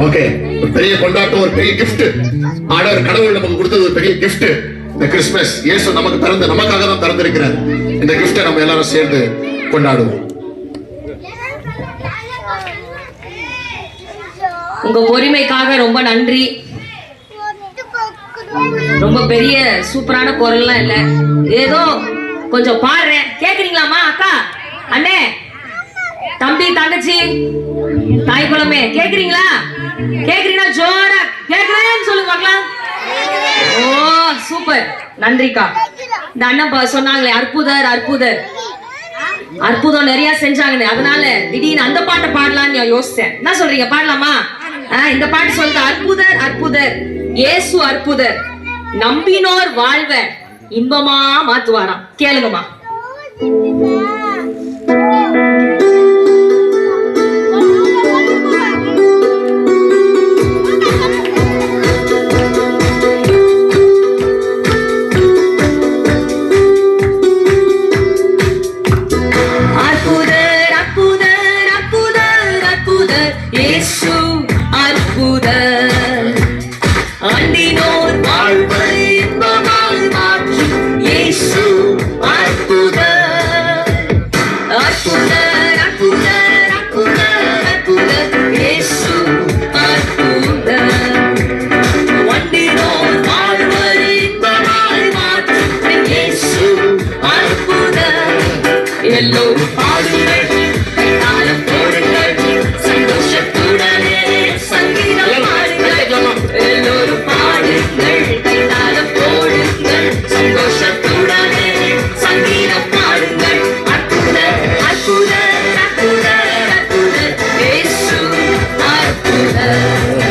Okay, ஒரு பெரிய கொண்டாட்டம், ஒரு பெரிய கிஃப்ட். ஆண்டவர் கடவுள் நமக்கு கொடுத்தது ஒரு பெரிய கிஃப்ட். இந்த கிறிஸ்துமஸ் இயேசு நமக்கு பிறந்து நமக்காக தான் பிறந்திருக்கிறார். இந்த கிஃப்டை நம்ம எல்லாரும் சேர்ந்து கொண்டாடுவோம். உங்க பொறுமைக்காக ரொம்ப நன்றி. ரொம்ப பெரிய சூப்பரான குரல்லாம் இல்ல, ஏதோ கொஞ்சம் பாடுறேன். கேக்குறீங்களாமா அக்கா, அண்ணே, தம்பி, தங்கச்சி, தாய் குழமே, கேக்குறீங்களா? கேக்குறீங்களா? ஜோரா கேக்குறேன்னு சொல்லுங்க பார்க்கலாம். ஓ சூப்பர், நன்றிக்கா. இந்த அண்ணன் சொன்னாங்களே அற்புதர் அற்புதர் அற்புதம் நிறைய செஞ்சாங்க, அதனால திடீர்னு அந்த பாட்டை பாடலாம்னு யோசிச்சேன். என்ன சொல்றீங்க, பாடலாமா? இந்த பாட்டு சொல்லுங்க. அற்புதர் அற்புதர் இயேசு அற்புதர், நம்பினோர் வாழ்வ இன்பமா மாத்துவாராம். கேளுங்கம்மா. அற்புதர் அற்புதர் அற்புதர் அற்புதர் இயேசு அற்புதர், அண்டினோர் வாழ்வை இன்பமாய் மாற்றும் இயேசு அற்புதர். அற்புதர் அற்புதர் அற்புதர் அற்புதர் இயேசு அற்புதர், அண்டினோர் வாழ்வை இன்பமாய் மாற்றும் இயேசு அற்புதர். எல்லோரும் பாடுங்கள், கைத்தாளம் போடுங்கள், சந்தோஷத்துடனே சங்கீதம் பாடுங்கள். எல்லோரும் பாடுங்கள், கைத்தாளம் போடுங்கள், சந்தோஷத்துடனே சங்கீதம் பாடுங்கள். அற்புதர் அற்புதர் அற்புதர் அற்புதர் இயேசு அற்புதர்,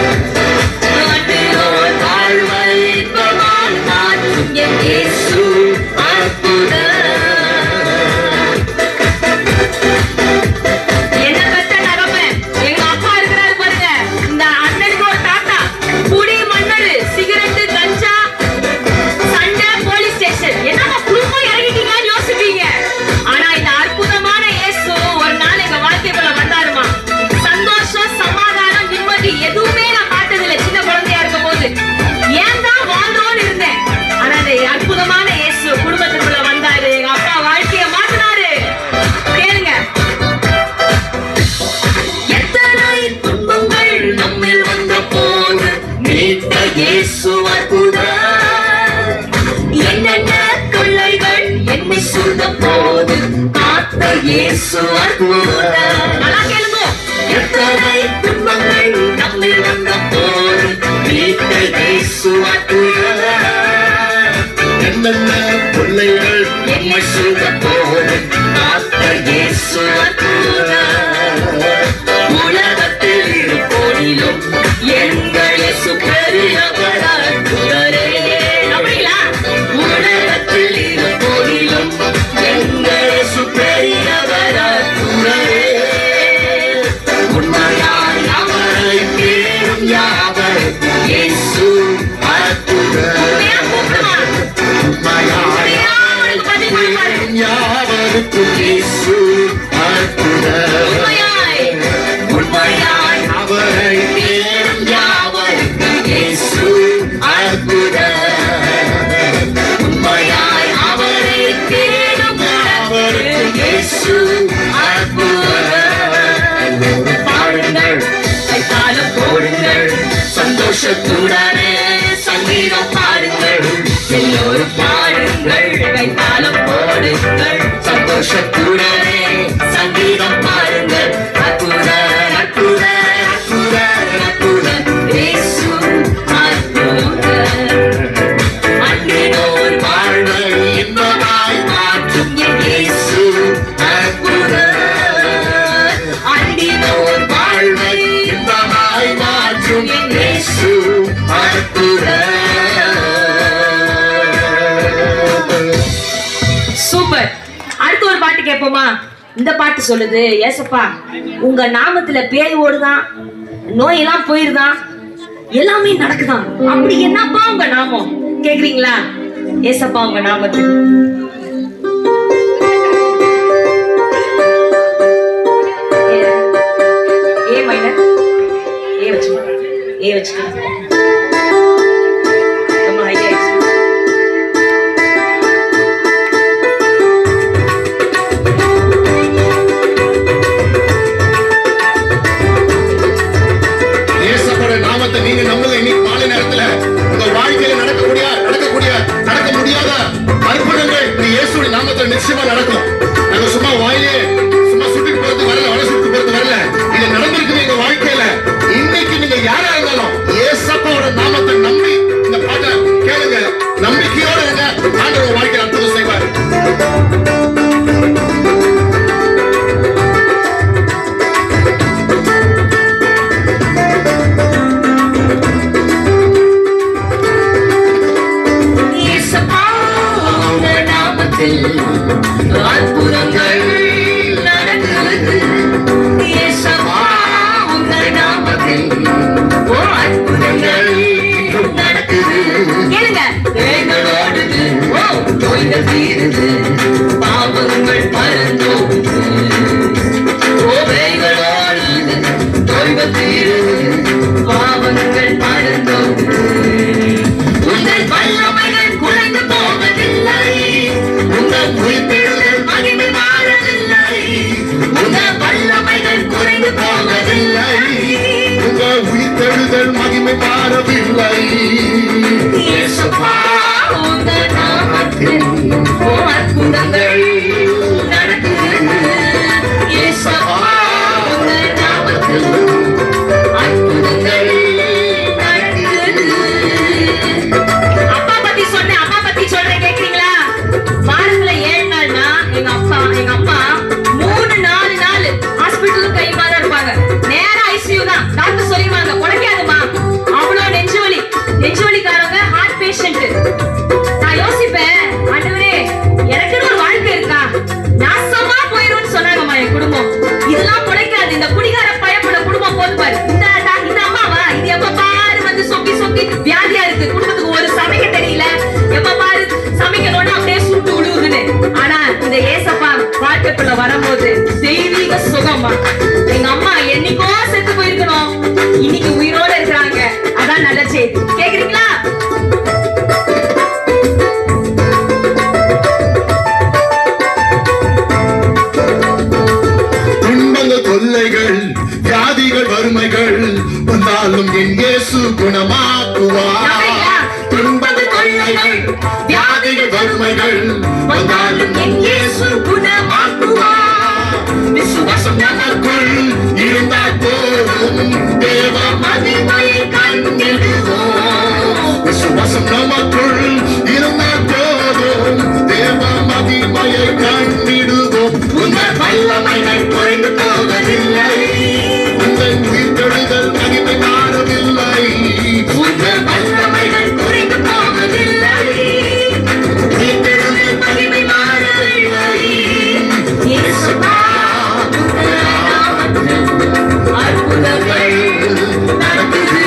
அண்டினோர் வாழ்வை இன்பமாய் மாற்றும் இயேசு அற்புதர். அற்புதமான இயேசு குடும்பத்துக்குள்ள வந்தாரு, எங்க அப்பா வாழ்க்கையை மாத்தினாரு. கேளுங்க. எத்தனை துன்பங்கள் நம்மில் வந்த போது மீட்ட இயேசு அற்புதர், என்னென்ன தொல்லைகள் என்னை சூழ்ந்த போது காத்த இயேசு அற்புதர். நல்லா கேளுங்க. எத்தனை துன்பங்கள் நம்மில் வந்த போது மீட்ட இயேசு அற்புதர், என்னென்ன பிள்ளைகள் என்னை சூழ்ந்த போது காத்த இயேசு அற்புதர். உலகத்தில் இருப்போதிலும் எங்கள் இயேசு பெரியவர் அற்புதரே. அப்படிங்களா? உலகத்தில் இருப்போதிலும் எங்கள் இயேசு பெரியவர் அற்புதரே. உண்மையாய் அவரை தேடும் யாவருக்கும் இயேசு அற்புதர். யாவருக்கும் இயேசு அற்புதர். உண்மையாய் அவரை தேடும் யாவருக்கும் இயேசு அற்புதர். உண்மையாய் அவரை தேடும் யாவருக்கும் இயேசு அற்புதர். பாடுங்கள், கைத்தாளம் போடுங்கள், சந்தோஷத்துடனே சங்கீதம் பாடுங்கள். எல்லோரும் பாடுங்கள், கைத்தாளம் போடுங்கள், சந்தோஷத்துடனே சங்கீதம் பாடுங்கள். அற்புதர் அற்புதர் அற்புதர் அற்புதர் இயேசு அற்புதர், அண்டினோர் வாழ்வை இன்பமாய் மாற்றும் இயேசு அற்புதர், அண்டினோர் வாழ்வை இன்பமாய் மாற்றும் இயேசு அற்புதர். சூப்பர். அடுத்த ஒரு பாட்டு கேட்போமா? இந்த பாட்டு சொல்லுது, ஏசப்பா உங்க நாமத்துல பேய் ஓடுதான், நோயெல்லாம் போயிருதான், எல்லாமே நடக்குதான். அப்படி என்னப்பா உங்க நாமம் கேக்குறீங்களா? ஏசப்பா உங்க நாமத்தில் ஏ மைனர் ஏ வச்சு ஏ வச்சுக்கலாம். ரொம்ப high ஆயிடுச்சு. இயேசுவோட நாமத்தை நீங்க நம்புங்க. இன்னைக்கு மாலை நேரத்துல உங்க வாழ்க்கையில நடக்க முடியாத அற்புதங்கள் இந்த இயேசுவோட நாமத்துல நிச்சயமா நடக்கும். நாங்க சும்மா வாயிலே சும்மா சுட்டுக்கு போறது வரல, வலை சுட்டு போறது வரல. இது நடந்திருக்குது எங்க வாழ்க்கையில. இன்னைக்கு நீங்க யாரா இருந்தாலும் இயேசுவோட நாமத்தை நம்பி இந்த பாட்டை கேளுங்க. நம்பிக்கையோட இருங்க. ஆண்டவர் வாழ்க்கையில அற்புதம் செய்வார். அற்புதங்கள் நடக்கிறது. இயேசுவா உங்கள் நாமத்தில் அற்புதங்கள் நடக்குது. கேளுங்க. வேங்களோடுது, நோய்கள் தீருது, பாவங்கள் பறந்தோடுது. வேங்களோடுது, நோய்கள் தீருது, பாவங்கள் பறந்தோடுது. உங்கள் வல்லமைகள் குறைந்து போவதில்லை. உங்கள் உயிர்த்தெழுதல் மகிமை மாறவில்லை. உங்கள் வல்லமைகள் குறைந்து போவதில்லை. உங்கள் உயிர்த்தெழுதல் மகிமை மாறவில்லை. இயேசுவா உங்கள் நாமத்தில் அற்புதங்கள் நடக்கிறது. இயேசுவா உங்கள் நாமத்தில் அற்புதங்கள் நடக்கிறது. அப்பா பத்தி சொல்றேன் கேக்குறீங்களா? வாரத்துல 7 நாள்னா எங்க அம்மா 3-4 நாள் ஹாஸ்பிட்டலும் கையுமா தான் இருப்பாங்க. நேரா ஐசியூ தான். டாக்டர் சொல்லிடுவாங்க குறைக்காதுமா. அவ்வளோ நெஞ்சுவலிக்காரங்க ஹார்ட் பேஷண்ட். நான் யோசிப்பேன், ஆண்டவரே எனக்குன்னு ஒரு வாழ்க்கை இருக்கா? நாசமா போயிரும்னு சொன்னாங்கம்மா என் குடும்பம். இதெல்லாம் குறைக்காது. இந்த குடிகார பயப்பட குடும்பம் போது பாரு. இந்த அம்மாவா இது எப்ப பாரு வந்து சொக்கி வியாதியா இருக்கு. குடும்பத்துக்கு ஒரு சமைக்க தெரியல. எப்ப பாரு சமைக்கணும்னா அப்படியே சுட்டு விழுவுதுன்னு. ஆனா இந்த ஏசப்பா வாழ்க்கைக்குள்ள வரும்போது தெய்வீக சுகமா. எங்க அம்மா என்னைக்கோ செத்து போயிருக்கணும், இன்னைக்கு உயிரோட இருக்கிறாங்க. அதான் நல்ல செய்தி. கேக்குறீங்களா? துன்பங்கள், தொல்லைகள், வியாதிகள், வறுமைகள் வந்தாலும் என் இயேசு குணமாக்குவார். துன்பங்கள், தொல்லைகள், வியாதிகள், வறுமைகள் வந்தாலும் என் இயேசு குணமாக்குவார். விசுவாசம் நமக்குள் இருந்தால் போதும், தேவ மகிமையை கண்டிடுவோம். விசுவாசம் நமக்குள் இருந்தால் போதும், தேவ மகிமையை கண்டிடுவோம். உங்கள் வல்லமைகள் குறைந்து போவதில்லை. உங்கள் உயிர்த்தெழுதல் மகிமை மாறவில்லை. உங்கள் வல்லமைகள் குறைந்து போவதில்லை. உயிர்த்தெழுதல் மகிமை மாறவில்லை. இயேசுவா உங்கள் நாமத்தில் அற்புதங்கள் நடக்குது.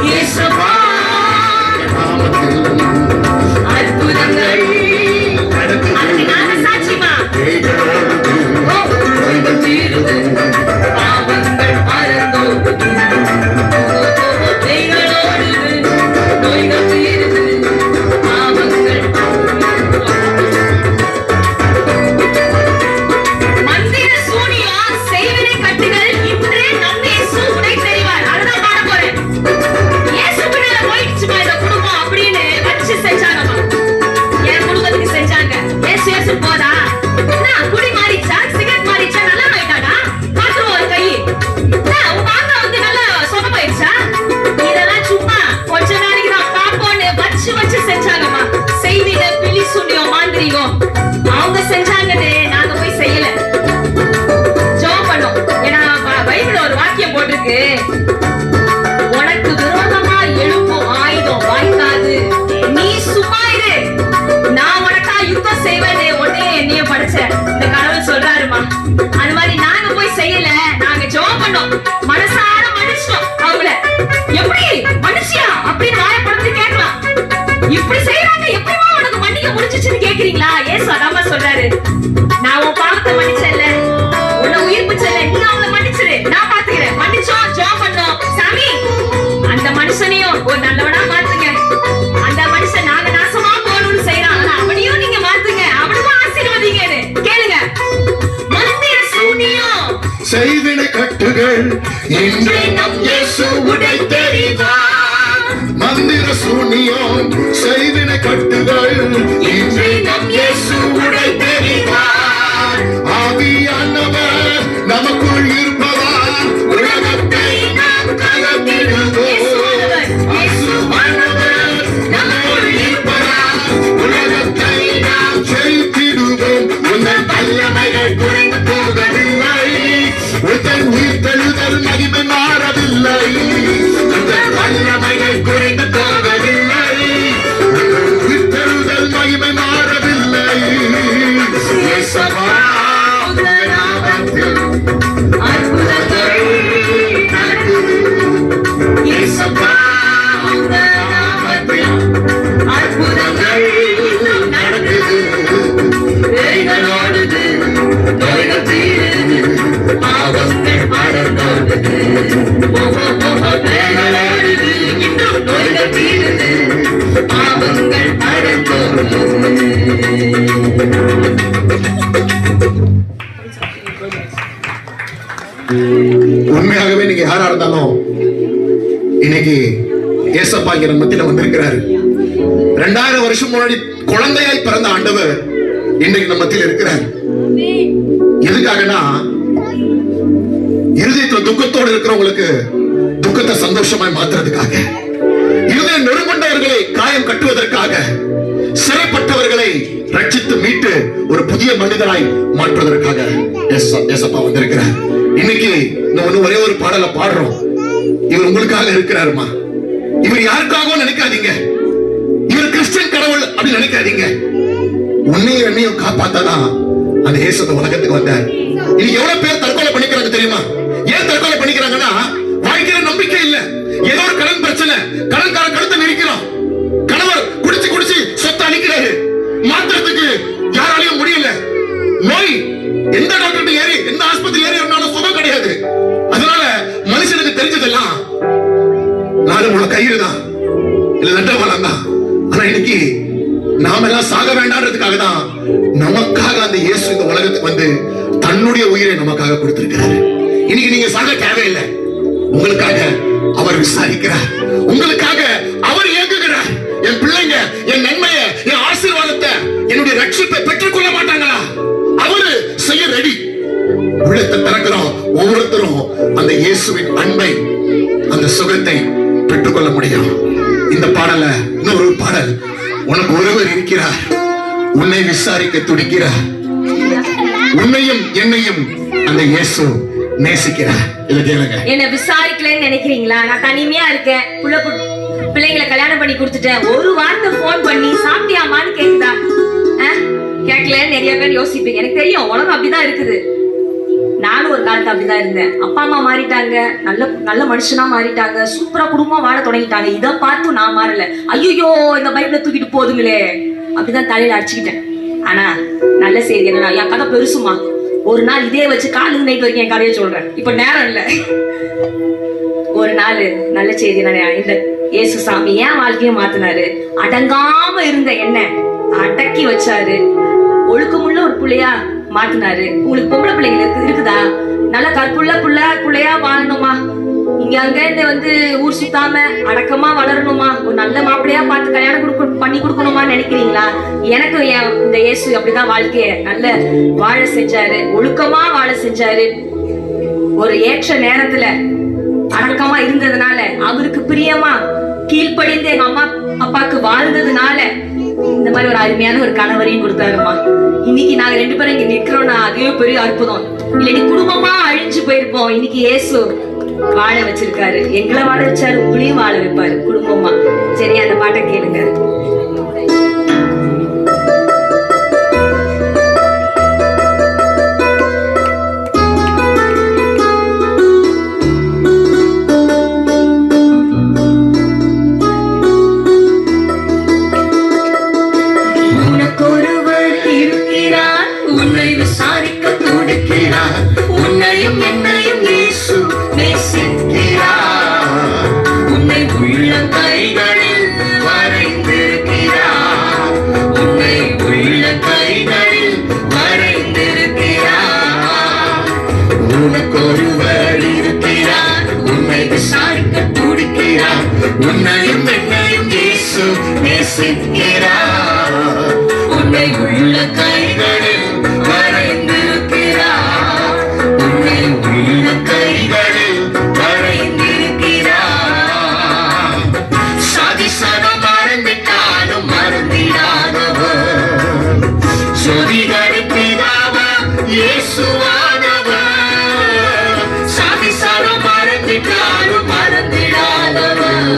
இயேசுவா நாமத்தில் அற்புதங்கள் நடக்குது. அதுக்கு நாங்க சாட்சிமா. நோய்கள் தீருது, பாவங்கள் பறந்தோடுது. நோய்களோடுது, நோய்கள் தீருது, பாவங்கள் மந்திர சூனியம் செய்வினை கட்டுகள் இன்றே நம்ம இயேசு உடை தெரிவார். அதுதான் பாட போறேன். இயேசு பின்னால போயிடுச்சுமா இந்த குடும்பம் அப்படின்னு வச்சு செஞ்சாங்கம்மா. என் குடும்பத்துக்கு செஞ்சாங்க. இயேசு போதா? குடி மாறிச்சா, சிகரெட் மாறிச்சா, நல்லா ஆயிட்டாடா? பாத்துருவோம் ஒரு கை. உங்க ஆத்தா வந்து நல்லா சொகமாயிடுச்சா? இதெல்லாம் சும்மா கொஞ்ச நாளைக்கு தான் பாப்போன்னு வச்சு செஞ்சாங்கம்மா. செய்வின, பில்லி சூனியம், மாந்திரிகம் அவங்க செஞ்சாங்கன்னு நாங்க போய் செய்யல. ஜெபம் பண்ணோம். ஏன்னா பைபிள்ல ஒரு வாக்கியம் போட்டிருக்கு, உனக்கு விரோதமா எழுப்பும் ஆயுதம் வாய்க்காது, நீ சும்மா இரு, நான் உனக்கா யுத்தம் செய்வேன்னு உடனே என்னைய படிச்ச இந்த கடவுள் சொல்றாருமா. அது மாதிரி நாங்க போய் செய்யல. நாங்க ஜெபம் பண்ணோம். மனசார மன்னிச்சிட்டோம் அவங்கள. எப்படி மனுஷியா அப்படின்னு வாயப்படுத்தி கேட்கலாம். இப்படி செய்யறாங்க, எப்படிமா உனக்கு மன்னிக்க முடிஞ்சிச்சுன்னு கேக்குறீங்களா? ஏசு அதாம சொல்றாரு, நான் உன் பாவத்தை மன்னிச்சேன்ல, உன்னை உயிர்ப்பிச்சல, நீ அவங்கள மன்னிச்சிரு, நான் பாத்துக்கிறேன். மன்னிச்சோம், ஜெபம் பண்ணோம். சாமி நல்லவனா மாத்துங்க. அந்த மனுஷன் நாங்க நாசமா போகணும்னு செய்யறான். ஆனா அவனையும் நீங்க மாத்துங்க, அவனும் ஆசீர்வதிங்கன்னு கேளுங்க. மந்திர சூனியம் செய்வினை கட்டுகள் இன்று நம் இயேசு உடை தெரிவார். மந்திர சூனியம் செய்வினை கட்டுகள் இன்று நம் இயேசு உடை தெரிவார். ஆவியானவர் நமக்குள் இருப்பவர், உலகத்தை நாம் கலத்திடுவோம். இயேசுவானவர் நமக்குள் இருப்பவர், உலகத்தை நாம் ஜெயித்திடுவோம். உங்கள் வல்லமைகள் குறைந்து போகவில்லை, உங்கள் உயிர்த்தெழுதல் மகிமை மாறவில்லை. உங்கள் வல்லமைகள் குறைந்து போகவில்லை, உங்கள் உயிர்த்தெழுதல் மகிமை மாறவில்லை. இயேசுவா, உங்கள் நாமத்தில் அற்புதங்கள் நடக்குது. இயேசுவா, உங்கள் நாமத்தில் அற்புதங்கள் நடக்குது. வேதனோடுது, நோய்கள் தீருது, பாவங்கள் மறந்தோடுது. வேதனோடுது, இன்னும் நோய்கள் தீருது, பாவங்கள் மறந்தோடுது. உண்மையாகவே நீங்க யாரா இருந்தாலும் இன்னைக்கு ஏசப்பா இங்க நம்ம மத்தியில வந்திருக்கிறாரு. 2000 வருஷம் முன்னாடி குழந்தையாய் பிறந்த ஆண்டவர் இன்னைக்கு நம்ம மத்தியில இருக்கிறார். எதுக்காகனா இருதயத்துல துக்கத்தோடு இருக்கிறவங்களுக்கு துக்கத்தை சந்தோஷமாய் மாத்துறதுக்காக, இருதயம் நொறுங்கொண்டவர்களை காயம் கட்டுவதற்காக, சிறைப்பட்டவர்களை ரட்சித்து மீட்டு ஒரு புதிய மனிதராய் மாற்றுவதற்காக ஏசப்பா வந்திருக்கிறார். இன்னைக்கு நம்ம ஒரே ஒரு பாடலை பாடுறோம். இவர் உங்களுக்காக இருக்கிறாருமா. இவர் யாருக்காகவும் நினைக்காதீங்க, இவர் கிறிஸ்டியன் கடவுள் அப்படி நினைக்காதீங்க. உன்னையும் என்னையும் காப்பாத்தாதான் அந்த இயேசு உலகத்துக்கு வந்தார். இன்னைக்கு எவ்வளவு பேர் தற்கொலை பண்ணிக்கிறாங்க தெரியுமா? ஏன் தற்கொலை பண்ணிக்கிறாங்கன்னா வாழ்க்கையில நம்பிக்கை இல்ல. ஏதோ ஒரு கடன் பிரச்சனை, கடன்கார கழுத்தை நெரிக்கிறோம், கணவர் குடிச்சு குடிச்சு சொத்தை அழிக்கிறாரு, மாத்திரத்துக்கு யாராலையும் முடியல. நோய் எந்த டாக்டர் ஏறி எந்த ஆஸ்பத்திரி ஏறி இருந்தாலும் சுகம் கிடையாது. அதனால மனுஷனுக்கு தெரிஞ்சதெல்லாம் நாலு முழு கயிறு தான், இல்ல நட்டவளம் தான். ஆனா இன்னைக்கு நாம எல்லாம் சாக வேண்டாம்ன்றதுக்காக தான் நமக்காக அந்த இயேசு இந்த உலகத்துக்கு வந்து தன்னுடைய உயிரை நமக்காக கொடுத்திருக்கிறாரு. இன்னைக்கு நீங்க சாக தேவையில்லை, உங்களுக்காக அவர் விசாரிக்கிறார், உங்களுக்காக அவர் இயங்குகிறார். என் பிள்ளைங்க என் நன்மையை, என் ஆசீர்வாதத்தை, என்னுடைய ரட்சிப்பை பெற்றுக்கொள்ள மாட்டாங்களா? அவரு செய்ய ரெடி. உள்ளத்தை திறக்கிறோம், ஒவ்வொருத்தரும் அந்த இயேசுவின் அன்பை, அந்த சுகத்தை பெற்றுக்கொள்ள முடியும். இந்த பாடல இன்னொரு பாடல், உனக்கு ஒருவர் இருக்கிறார், உன்னை விசாரிக்க துடிக்கிறார், உன்னையும் என்னையும் அந்த இயேசு நேசிக்கிறார். இதை கேளுங்க. என்ன விசாரிக்கலன்னு நினைக்கிறீங்களா? நான் தனிமையா இருக்கேன், பிள்ளைங்களை கல்யாணம் பண்ணி கொடுத்துட்டேன், ஒரு வார்த்தை போன் பண்ணி சாப்பிட்டியாமான்னு கேக்குதா? கேட்கலன்னு நிறைய பேர் யோசிப்பீங்க. எனக்கு தெரியும், உலகம் அப்படிதான் இருக்குது. நானும் ஒரு காலத்து அப்படிதான் இருந்தேன். அப்பா அம்மா மாறிட்டாங்க, நல்ல நல்ல மனுஷனா மாறிட்டாங்க, சூப்பரா குடும்பம் வாழ தொடங்கிட்டாங்க. இதை பார்த்து நான் மாறல. ஐயோ இந்த பைபிளை தூக்கிட்டு போதுங்களே அப்படிதான் தலையில அடிச்சுக்கிட்டேன். ஆனா நல்ல செய்தி என்னன்னா, என் கதை பெருசுமா. ஒரு நாள் இதே வச்சு காலையில நைட் வரைக்கும் என் கதையை சொல்றேன், இப்ப நேரம் இல்ல. ஒரு நாள் நல்ல செய்தி என்னன்னா, இந்த இயேசு சாமி ஏன் வாழ்க்கையை மாத்தினாரு. அடங்காம இருந்த என்ன அடக்கி வச்சாரு, ஒழுக்கமுள்ள ஒரு பிள்ளையா மாத்தினாரு. உங்களுக்கு பொம்பளை பிள்ளைங்க இருக்குதா? நல்ல கற்புள்ள பிள்ளையா வாழணுமா? இங்க அங்க வந்து ஊர் சுத்தாம அடக்கமா வளரணுமா? ஒரு நல்ல மாப்பிள்ளையா பார்த்து கல்யாணம் பண்ணி கொடுக்கணுமா நினைக்கிறீங்களா? எனக்கு இந்த இயேசு அப்படிதான் வாழ்க்கைய நல்ல வாழ செஞ்சாரு, ஒழுக்கமா வாழ செஞ்சாரு. ஒரு ஏற்ற நேரத்துல அடக்கமா இருந்ததுனால, அவருக்கு பிரியமா கீழ்ப்படிந்து எங்க அம்மா அப்பாக்கு வாழ்ந்ததுனால இந்த மாதிரி ஒரு அருமையான ஒரு கணவரையும் கொடுத்தாருமா. இன்னைக்கு நாங்க 2 பேரும் இங்க நிக்கிறோம்னா அதுவே பெரிய அற்புதம். இல்லைன்னு குடும்பமா அழிஞ்சு போயிருப்போம். இன்னைக்கு இயேசு வாழ வச்சிருக்காரு, எங்களை வாழ வச்சாரு, உங்களையும் வாழ வைப்பாரு குடும்பமா. சரி, அந்த பாட்டை கேளுங்க. என்னையும் இயேசு நேசிக்கிறார், உன்னை உள்ளம் கைகள் உன்னையும் என்னையும் இயேசு நேசிக்கிறார். உன்னை உள்ள கைகளில் வரைந்திருக்கிறார். உன்னை உள்ள கைகளில் வரைந்திருக்கிறார். சதிசனம் மறந்துட்டாலும் மறந்திடாதவர், சொதிகளின் பிதாவா இயேசுவானவர். சதிசனம் மறந்துட்டாலும் மறந்திடாதவர்,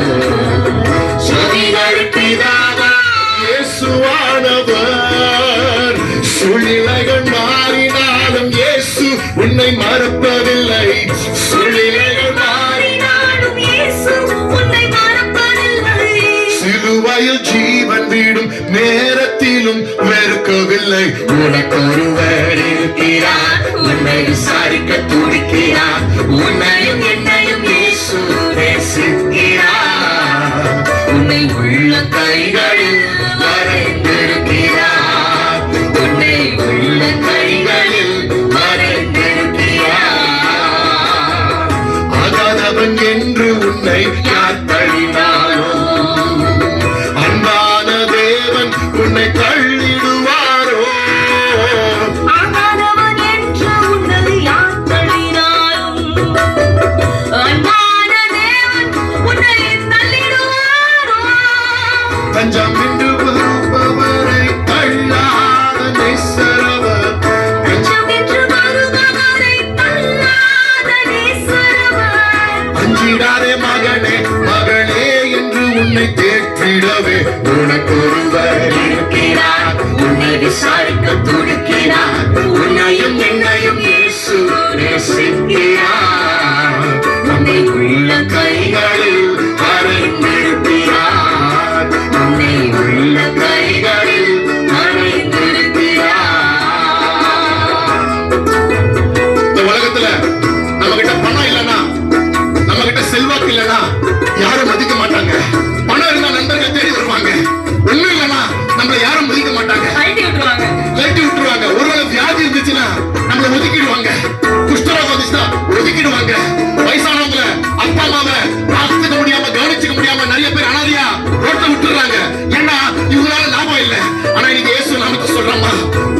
சொதிகளின் பிதாவா இயேசுவானவர். சூழ்நிலைகள் மாறினாலும் இயேசு உன்னை மறப்பதில்லை. சூழ்நிலைகள் மாறினாலும் இயேசு உன்னை மறப்பதில்லை. சிலுவையில் ஜீவன் விடும் நேரத்திலும் வெறுக்கவில்லை. உனக்கொருவர் இருக்கிறார், உன்னை விசாரிக்க துடிக்கிறார். உன்னையும் என்னையும் இயேசு நேசிக்கிறார். உன்னை உள்ள கைகளில் வரைந்திருக்கிறார். உன்னை உள்ள கைகளில் வரைந்திருக்கிறார். ஆகாதவன் என்று உன்னை யார் தள்ளினாலும் அன்பான தேவன் உன்னை தள்ளிடுவாரோ? ஆகாதவன் என்று உன்னை யார் தள்ளினாலும் அன்பான தேவன் உன்னை தள்ளிடுவாரோ? தஞ்சம் என்று வருபவரை தள்ளாத நேசரவர். தஞ்சம் என்று வருபவரை தள்ளாத நேசரவர். அஞ்சிடாதே மகனே மகளே என்று உன்னை தேற்றிடவே உனக்கொருவர் இருக்கிறார். உன்னை விசாரிக்க துடிக்கிறார். உன்னையும் என்னையும் இயேசு நேசிக்கிறார். உன்னை உள்ள கைகளில் வரைந்திருக்கிறார். உன்னை உள்ள கைகளில் வரைந்திருக்கிறார். இந்த உலகத்துல நம்ம கிட்ட பணம் இல்லைன்னா, நம்ம கிட்ட செல்வாக்கு இல்லைன்னா யாரும் மதிக்க மாட்டாங்க. பணம் இருந்தா நண்பர்கள் தேடி வருவாங்க. ஒண்ணும் இல்லைன்னா நம்மள யாரும் மதிக்க மாட்டாங்க, கழட்டி விட்டுருவாங்க. கழட்டி விட்டுருவாங்க. ஒருவேளை வியாதி இருந்துச்சுன்னா நம்மள ஒதுக்கிடுவாங்க. குஷ்டரோகம் வந்துச்சுன்னா ஒதுக்கிடுவாங்க. வயசானவங்கள அப்பா அம்மாவை பார்த்துக்க முடியாம கவனிச்சுக்க முடியாம நிறைய பேர் அனாதையா ரோட்ல விட்டுறாங்க. ஏன்னா இவங்களால லாபம் இல்லை. ஆனா இன்னைக்கு இயேசு நாமத்தை சொல்றோமா,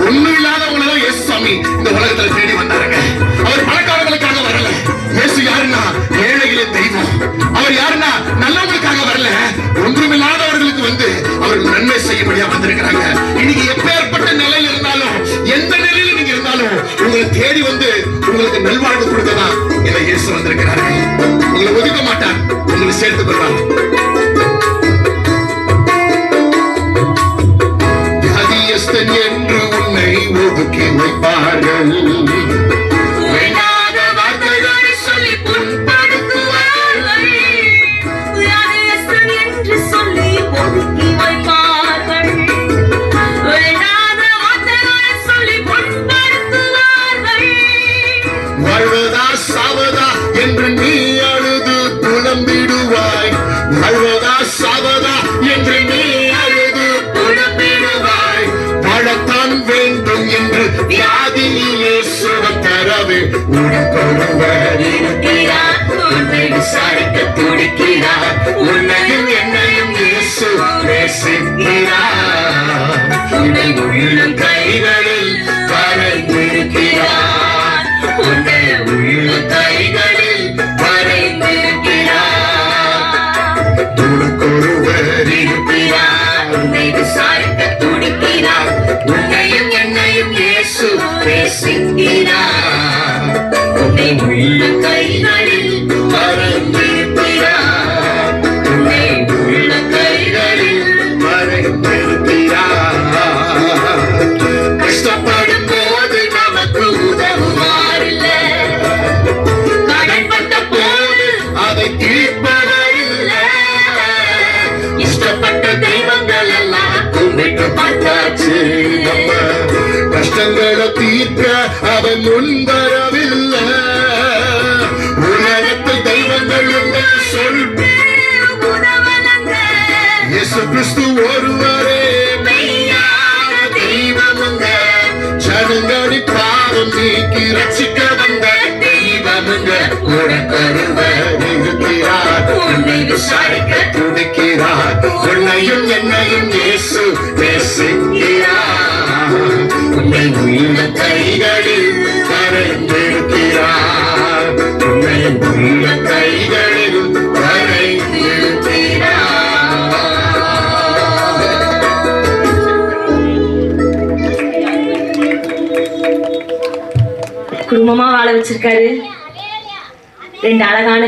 ஒண்ணும் இல்லாதவங்களும் இயேசு சாமி இந்த உலகத்துல தேடி வந்தாருங்க. அவர் பணக்காரங்களுக்காக வரல. இயேசு யாருன்னா ஏழைகளின் தெய்வம். அவர் யாருன்னா நல்லவங்களுக்காக வரல, ஒன்றுமில்லாதவர்களுக்கு வந்து அவர் நன்மை செய்யும்படியா வந்திருக்கிறாங்க. இன்னைக்கு எப்பேற்பட்ட நிலையில் இருந்தாலும், எந்த நிலையில நீங்க இருந்தாலும் உங்களை தேடி வந்து உங்களுக்கு நல்வாழ்வு கொடுக்கதான் என்ன இயேசு வந்திருக்கிறார்கள். உங்களை ஒதுக்க மாட்டார், உங்களை சேர்த்துக் கொள்வார். வியாதியஸ்தன் என்று உன்னை ஒதுக்கி வைப்பார்கள். வேண்டாத வார்த்தைகளை சொல்லி புண்படுத்துவார்கள். வியாதியஸ்தன் என்று சொல்லி ஒதுக்கி வைப்பார்கள். வேண்டாத வார்த்தைகளை சொல்லி புண்படுத்துவார்கள். வாழ்வதா சாவதா என்று நீ அழுது புலம்பிடுவாய். வாழ்வதா சாவதா என்று நீ அழுது புலம்பிடுவாய். வாழத்தான் வேண்டும் என்று வியாதியிலே சுகம் தரவே உனக்கொருவர் இருக்கிறார். உன்னை விசாரிக்க துடிக்கிறார். உன்னையும் என்னையும் இயேசு நேசிக்கிறார். உன்னை உள்ள கைகளில் வரைந்திருக்கிறார். உன்னை உள்ள கைகளில் வரைந்திருக்கிறார். உனக்கொருவர் இருக்கிறார். உன்னை விசாரிக்க துடிக்கிறார். உன்னையும் என்னையும் இயேசு நேசிக்கிறார். உன்னை உள்ள கைகளில் வரைந்திருக்கிறார். உன்னை உள்ள கைகளில் வரைந்திருக்கிறார். கஷ்டப்படும் போது நமக்கு உதவுவாரில்லை. கடன்பட்ட போது அதை தீர்ப்பவரில்லை. இஷ்டப்பட்ட தெய்வங்கள் எல்லாம் கும்பிட்டு பார்த்தாச்சு. நம்ம கஷ்டங்களை தீர்க்க அவன் முன்வரவில்லை. உலகத்தில் தெய்வங்கள் உண்டு சொல் இயேசு கிறிஸ்து ஒருவரே மெய்யான தெய்வமுங்க. ஜனங்களை பாவம் நீக்கி ரட்சிக்க வந்த தெய்வமுங்க. உனக்கொருவர் இருக்கிறார். உன்னை விசாரிக்க துடிக்கிறார். உன்னையும் என்னையும் இயேசு நேசிக்கிறார். உன்னை உள்ள கைகளில் கரைந்திருக்கிறார். உன்னை உள்ள கைகளில் கரைந்திருக்கிறார். குடும்பமா வாழ வச்சிருக்காரு. 2 அழகான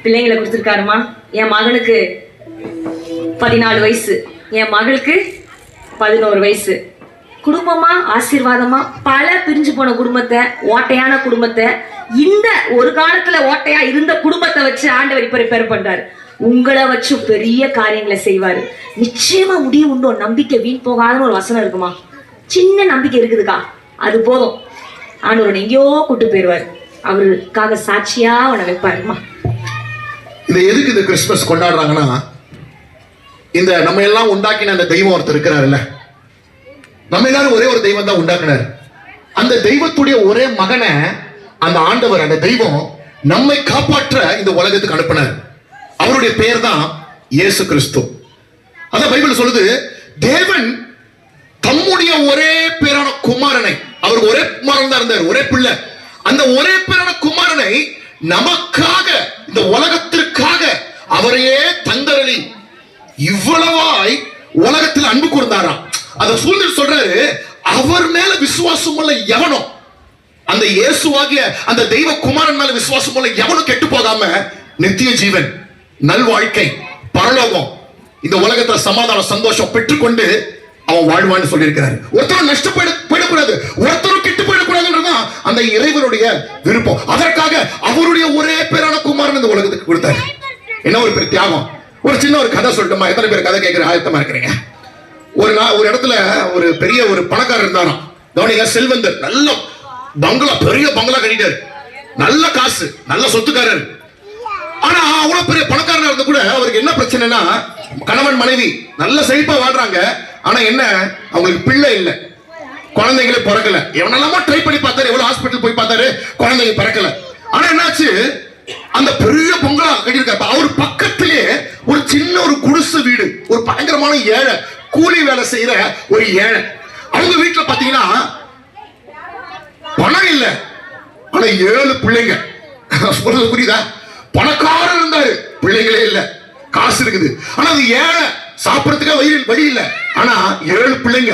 பிள்ளைங்களை கொடுத்துருக்காருமா. என் மகனுக்கு 14 வயசு, என் மகளுக்கு 11 வயசு. குடும்பமா ஆசீர்வாதமா பல பிரிஞ்சு போன குடும்பத்தை, ஓட்டையான குடும்பத்தை, இந்த ஒரு காலத்துல ஓட்டையா இருந்த குடும்பத்தை வச்சு ஆண்டவர் இப்ப ரிப்பேர் பண்றாரு. உங்களை வச்சு பெரிய காரியங்களை செய்வாரு. நிச்சயமா முடிவு உண்டோ, நம்பிக்கை வீண் போகாதுன்னு ஒரு வசனம் இருக்குமா. சின்ன நம்பிக்கை இருக்குதுக்கா, அது போதும். ஆண்டவர் எங்கேயோ கூட்டு போயிருவாரு. அவருக்காக சாட்சியா அவனை வைப்பாருமா. இந்த எதுக்கு இந்த கிறிஸ்துமஸ் கொண்டாடுறாங்கன்னா, இந்த நம்ம எல்லாம் உண்டாக்கின அந்த தெய்வம் ஒருத்தர் இருக்கிறாருல்ல, நம்ம எல்லாரும் ஒரே ஒரு தெய்வம் தான் உண்டாக்குனார். அந்த தெய்வத்துடைய ஒரே மகனை அந்த ஆண்டவர், அந்த தெய்வம் நம்மை காப்பாற்ற இந்த உலகத்துக்கு அனுப்பினார். அவருடைய பெயர் தான் இயேசு கிறிஸ்து. அதான் பைபிள் சொல்லுது, தேவன் தம்முடைய ஒரே பேரான குமாரனை, அவருக்கு ஒரே குமாரன் தான் இருந்தார், ஒரே பிள்ளை, அந்த ஒரே பேரான குமாரனை நமக்காக, இந்த உலகத்திற்காக அவரையே தந்தரளி இவ்வளவாய் உலகத்தில் அன்பு கூர்ந்தாராம். அதை சூழ்நிலை சொல்றாரு, அவர் மேல விசுவாசம் உள்ள எவனோ, அந்த இயேசுவாகிய அந்த தெய்வ குமாரன் மேல விசுவாசம் உள்ள எவனும் கெட்டு போகாம நித்திய ஜீவன், நல்வாழ்க்கை, பரலோகம், இந்த உலகத்துல சமாதானம், சந்தோஷம் பெற்றுக்கொண்டு அவன் வாழ்வான்னு சொல்லியிருக்கிறாரு. ஒருத்தரும் நஷ்டப்படக்கூடாது, ஒருத்தரும் கெட்டு போயிடக்கூடாதுன்றதான் அந்த இறைவனுடைய விருப்பம். அதற்காக அவருடைய ஒரே பேரான குமாரன் இந்த உலகத்துக்கு கொடுத்தாரு. என்ன ஒரு பெரிய தியாகம். ஒரு சின்ன ஒரு கதை சொல்லட்டுமா? எத்தனை பேர் கதை கேட்கிற ஆயத்தமா இருக்கிறீங்க? ஒரு இடத்துல ஒரு பெரிய ஒரு பணக்காரர் இருந்தாராம். கவனிங்க, செல்வந்தர், நல்ல பங்களா, பெரிய பங்களா கட்டிட்டாரு, நல்ல காசு, நல்ல சொத்துக்காரர். ஆனா அவ்வளவு பெரிய பணக்காரனா இருந்த கூட அவருக்கு என்ன பிரச்சனைனா, கணவன் மனைவி நல்ல செழிப்பா வாழ்றாங்க. ஆனா என்ன, அவங்களுக்கு பிள்ளை இல்ல, குழந்தைங்களே பிறக்கல. எவனெல்லாமோ ட்ரை பண்ணி பார்த்தாரு, எவ்வளவு ஹாஸ்பிட்டல் போய் பார்த்தாரு, குழந்தைங்க பிறக்கல. ஆனா என்னாச்சு, அந்த பெரிய பங்களா கட்டியிருக்காரு. அவர் பக்கத்திலே ஒரு சின்ன ஒரு குடிசை வீடு, ஒரு பயங்கரமான ஏழை, கூலி வேலை செய்யற ஒரு ஏழை. அவங்க வீட்டுல பாத்தீங்கன்னா பணம் இல்ல, ஆனா 7 பிள்ளைங்க. சொல்றது புரியுதா? பணக்காரர் இருந்தாரு, பிள்ளைங்களே இல்ல, காசு இருக்குது. ஆனா அது ஏழை, சாப்பிடறதுக்கு வழி இல்ல, ஆனா 7 பிள்ளைங்க.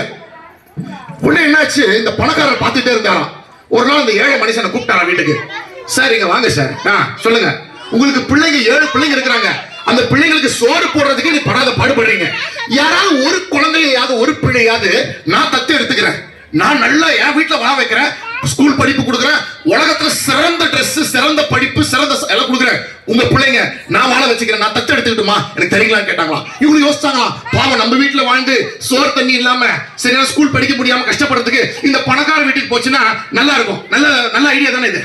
உடனே என்னாச்சு, இந்த பணக்காரர் பார்த்துட்டே இருந்தாராம். ஒரு நாள் அந்த ஏழை மனுஷனை கூப்பிட்டாரா வீட்டுக்கு. சார் இங்க வாங்க சார், சொல்லுங்க, உங்களுக்கு பிள்ளைங்க 7 பிள்ளைங்க இருக்கிறாங்க, அந்த பிள்ளைங்களுக்கு சோறு போடுறதுக்கு நீ படாத பாடுபடுறீங்க. யாராவது ஒரு குழந்தையாவது, ஒரு பிள்ளையாவது நான் தத்து எடுத்துக்கிறேன், நான் நல்லா என் வீட்டுல வாழ வைக்கிறேன், ஸ்கூல் படிப்பு கொடுக்குறேன், உலகத்துல சிறந்த ட்ரெஸ், சிறந்த படிப்பு, சிறந்த எல்லாம் கொடுக்குறேன், உங்க பிள்ளைங்க நான் வாழ வச்சுக்கிறேன், நான் தத்து எடுத்துக்கிட்டுமா, எனக்கு தெரியுங்களான்னு கேட்டாங்களாம். இவங்க யோசிச்சாங்களாம், பாவம் நம்ம வீட்டுல வாழ்ந்து சோறு தண்ணி இல்லாம சரியான ஸ்கூல் படிக்க முடியாம கஷ்டப்படுறதுக்கு இந்த பணக்கார வீட்டுக்கு போச்சுன்னா நல்லா இருக்கும், நல்ல நல்ல ஐடியா தானே இது.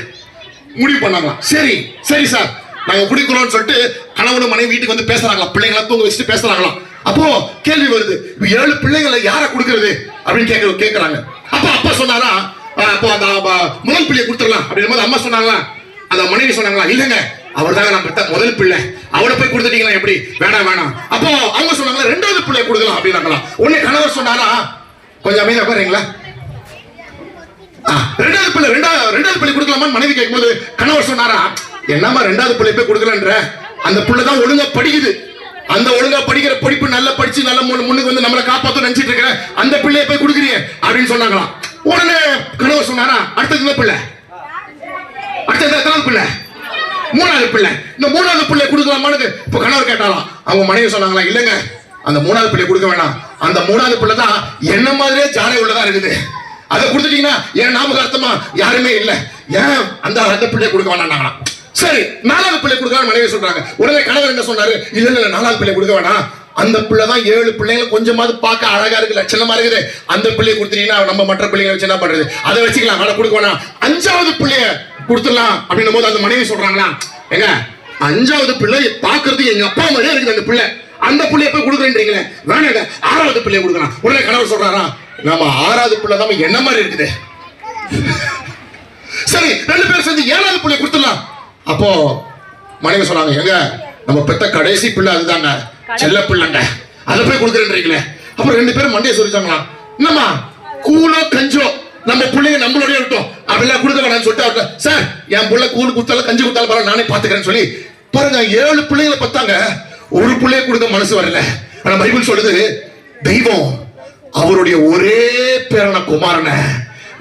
முடிவு பண்ணாங்களாம். சரி சரி சார், நாங்க குடிக்கிறோம்னு சொல்லிட்டு கணவனும் மனைவி வீட்டுக்கு வந்து பேசுறாங்களாம், பிள்ளைங்களை தூங்க வச்சுட்டு பேசுறாங்களாம். அப்போ கேள்வி வருது, 7 பிள்ளைங்களை யார கொடுக்கறது அப்படின்னு கேக்குறாங்க. அப்பா சொன்னாரா, அப்போ அந்த முதல் பிள்ளையை கொடுத்துடலாம் அப்படின்னு அம்மா சொன்னாங்களா, அந்த மனைவி சொன்னாங்களா, இல்லங்க அவர் தாங்க நம்ம முதல் பிள்ளை, அவரை போய் கொடுத்துட்டீங்களா எப்படி, வேணாம். அப்போ அவங்க சொன்னாங்களா, 2வது பிள்ளையை கொடுக்கலாம் அப்படின்னாங்களா. உடனே கணவர் சொன்னாரா, கொஞ்சம் அமைதியா உட்காருங்களா, 2வது பிள்ளை கொடுக்கலாமா மனைவி கேட்கும்போது கணவர் சொன்னாரா, என்னம்மா 2வது பிள்ளை போய் கொடுக்கலன்ற, அந்த பிள்ளை தான் ஒழுங்கா படிக்குது, அந்த ஒழுங்கா படிக்கிற படிப்பு நல்லா படிச்சு நல்ல முன்னுக்கு வந்து நம்மளை காப்பாற்ற நினைச்சிட்டு இருக்கிற அந்த பிள்ளையை போய் கொடுக்குறீங்க அப்படின்னு சொன்னாங்களாம். உடனே கணவர் சொன்னாரா, அடுத்தது பிள்ளை, அடுத்தது எத்தனாவது பிள்ளை, 3வது பிள்ளை, இந்த 3வது பிள்ளை கொடுக்கலாமான்னு இப்ப கணவர் கேட்டாலாம். அவங்க மனைவி சொன்னாங்களா, இல்லங்க அந்த 3வது பிள்ளை கொடுக்க வேணாம், அந்த 3வது பிள்ளை தான் என்ன மாதிரியே ஜாலை உள்ளதா இருக்குது, அதை கொடுத்துட்டீங்கன்னா என் ஞாபகார்த்தமா யாருமே இல்ல, ஏன் அந்த பிள்ளை கொடுக்க வேணாம். சரி 4வது பிள்ளை கொடுக்க மனைவி சொல்றாங்க. உடனே கணவர் என்ன சொன்னாரு, இல்ல 4வது பிள்ளை கொடுக்க வேணாம், அந்த பிள்ளை தான் 7 பிள்ளைங்களை கொஞ்சமாவது பார்க்க அழகா இருக்கு, லட்சணமா இருக்குது, அந்த பிள்ளையை கொடுத்தீங்கன்னா நம்ம மற்ற பிள்ளைங்களை வச்சு என்ன பண்றது, அதை வச்சுக்கலாம், அதை கொடுக்க வேணாம், 5வது பிள்ளைய கொடுத்துடலாம் அப்படின்னும் போது அந்த மனைவி சொல்றாங்களா, எங்க 5வது பிள்ளை பாக்குறது எங்க அப்பா மாதிரியே இருக்குது, அந்த பிள்ளை, அந்த பிள்ளைய போய் கொடுக்குறீங்களே, வேணாங்க 6வது பிள்ளைய கொடுக்கலாம். உடனே கணவர் சொல்றாரா, நம்ம 6வது பிள்ளை தான் என்ன மாதிரி இருக்குது, சரி 2 பேரும் சேர்ந்து 7வது பிள்ளைய கொடுத்துடலாம். அப்போ மனைவி சொன்னாங்க, எங்க நம்ம பெத்த கடைசி பிள்ளை அதுதாங்க, செல்ல பிள்ளைங்க, அதை போய் கொடுக்குறேன்றீங்களே. அப்புறம் 2 பேரும் மண்டையை சொல்லிச்சாங்களாம், என்னம்மா கூலோ கஞ்சோ நம்ம பிள்ளைங்க நம்மளோடய விட்டோம், அப்படிலாம் கொடுக்க வேணாம்னு சொல்லிட்டு சார் என் பிள்ளை கூழ் கொடுத்தாலும் கஞ்சி கொடுத்தாலும் பரவாயில்ல நானே பாத்துக்கிறேன்னு சொல்லி பாருங்க 7 பிள்ளைங்களை பார்த்தாங்க, ஒரு பிள்ளைய கொடுக்க மனசு வரல. ஆனா பைபிள் சொல்லுது தெய்வம் அவருடைய ஒரே பேரான குமாரனை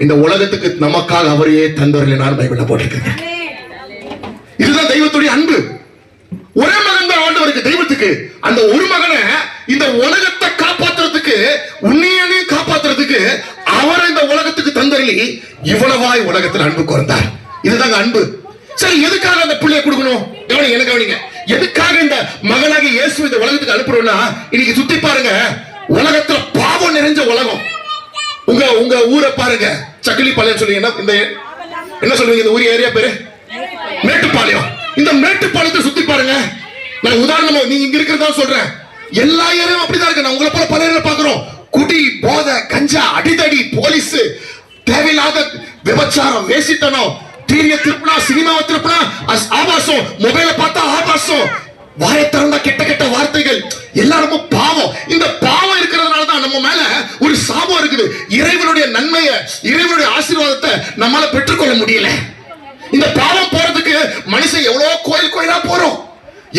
இந்த உலகத்துக்கு நமக்காக அவரையே தந்தவர்கள் பைபிள்ல போட்டிருக்கேன். இதுதான் தெய்வத்துடைய அன்பு. ஒரே மகன் தான் ஆண்டவருக்கு தெய்வத்துக்கு. அந்த ஒரு மகனை இந்த உலகத்தை காப்பாத்துறதுக்கு உன்னையனையும் காப்பாத்துறதுக்கு அவரை இந்த உலகத்துக்கு தந்தரலி இவ்வளவாய் உலகத்தில் அன்பு கூர்ந்தார். இதுதாங்க அன்பு. சரி, எதுக்காக அந்த பிள்ளையை கொடுக்கணும்? கவனிங்க. எதுக்காக இந்த மகனாக இயேசு இந்த உலகத்துக்கு அனுப்புறோம்னா, இன்னைக்கு சுத்தி பாருங்க, உலகத்துல பாவம் நிறைஞ்ச உலகம். உங்க ஊரை பாருங்க, சக்கிலிப்பாளையம் சொல்லுவீங்க, இந்த என்ன சொல்லுவீங்க, இந்த ஊர் ஏரியா பேரு மேட்டுப்பாளையம். இந்த மேட்டுப்பாளையத்தை சுத்தி பாருங்க. நான் உதாரணமா நீங்க இங்க இருக்கிறதா சொல்றேன், எல்லா ஏரியாவும் அப்படிதான் இருக்கு. நான் உங்களை போல பல ஏரியா பாக்குறோம். குடி, போதை, கஞ்சா, அடிதடி, போலீஸ், தேவையில்லாத விபச்சாரம், வேசித்தனம், டிவிய திருப்பினா, சினிமாவை திருப்பினா ஆபாசம், மொபைல பார்த்தா ஆபாசம், வாயை திறந்தா கெட்ட கெட்ட வார்த்தைகள், எல்லாரும் பாவம். இந்த பாவம் இருக்கிறதுனாலதான் நம்ம மேல ஒரு சாபம் இருக்குது. இறைவனுடைய நன்மையை, இறைவனுடைய ஆசீர்வாதத்தை நம்மால பெற்றுக்கொள்ள முடியல. இந்த பாவம் போறதுக்கு மனுஷன் எவ்வளவு கோயிலா போறோம்,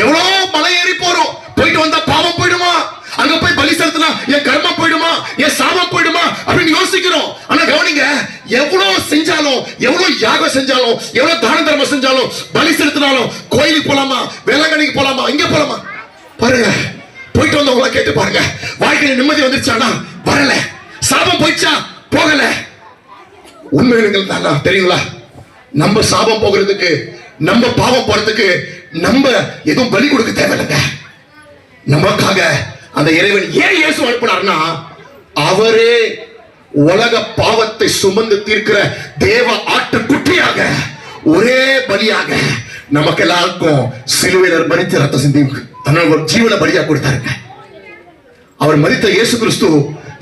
எவ்வளவு மலை ஏறி போறோம், போயிட்டு வந்தா பாவம் போயிடுமா, அங்க போய் பலி செலுத்தினா என் கர்மம் போயிடுமா, என் சாபம் போயிடுமா அப்படின்னு யோசிக்கிறோம். ஆனா கவனிங்க, எவ்வளவு செஞ்சாலும், எவ்வளவு யாகம் செஞ்சாலும், எவ்வளவு தான தர்மம் செஞ்சாலும், பலி செலுத்தினாலும், கோயிலுக்கு போலாமா, வேளாங்கண்ணிக்கு போலாமா, இங்க போலாமா பாருங்க. போயிட்டு வந்தவங்கள கேட்டு பாருங்க, வாழ்க்கையில நிம்மதி வந்துருச்சானா? வரல. சாபம் போயிடுச்சா? போகல. உண்மைகள் தானா தெரியுங்களா? நம்ம சாபம் போகிறதுக்கு, நம்ம பாவம் போறதுக்கு நம்ம எதுவும் பலி கொடுக்க தேவையில்லைங்க. நமக்காக அந்த இறைவன் ஏன் இயேசு அனுப்பினார்னா, அவரே உலக பாவத்தை சுமந்து தீர்க்கிற தேவ ஆட்டுக்குட்டியாக, ஒரே பலியாக நமக்கு எல்லாருக்கும் சிலுவையில் மரித்து ரத்த சிந்தி தன்னோட ஜீவனை பலியா கொடுத்தாருங்க. அவர் மரித்த இயேசு கிறிஸ்து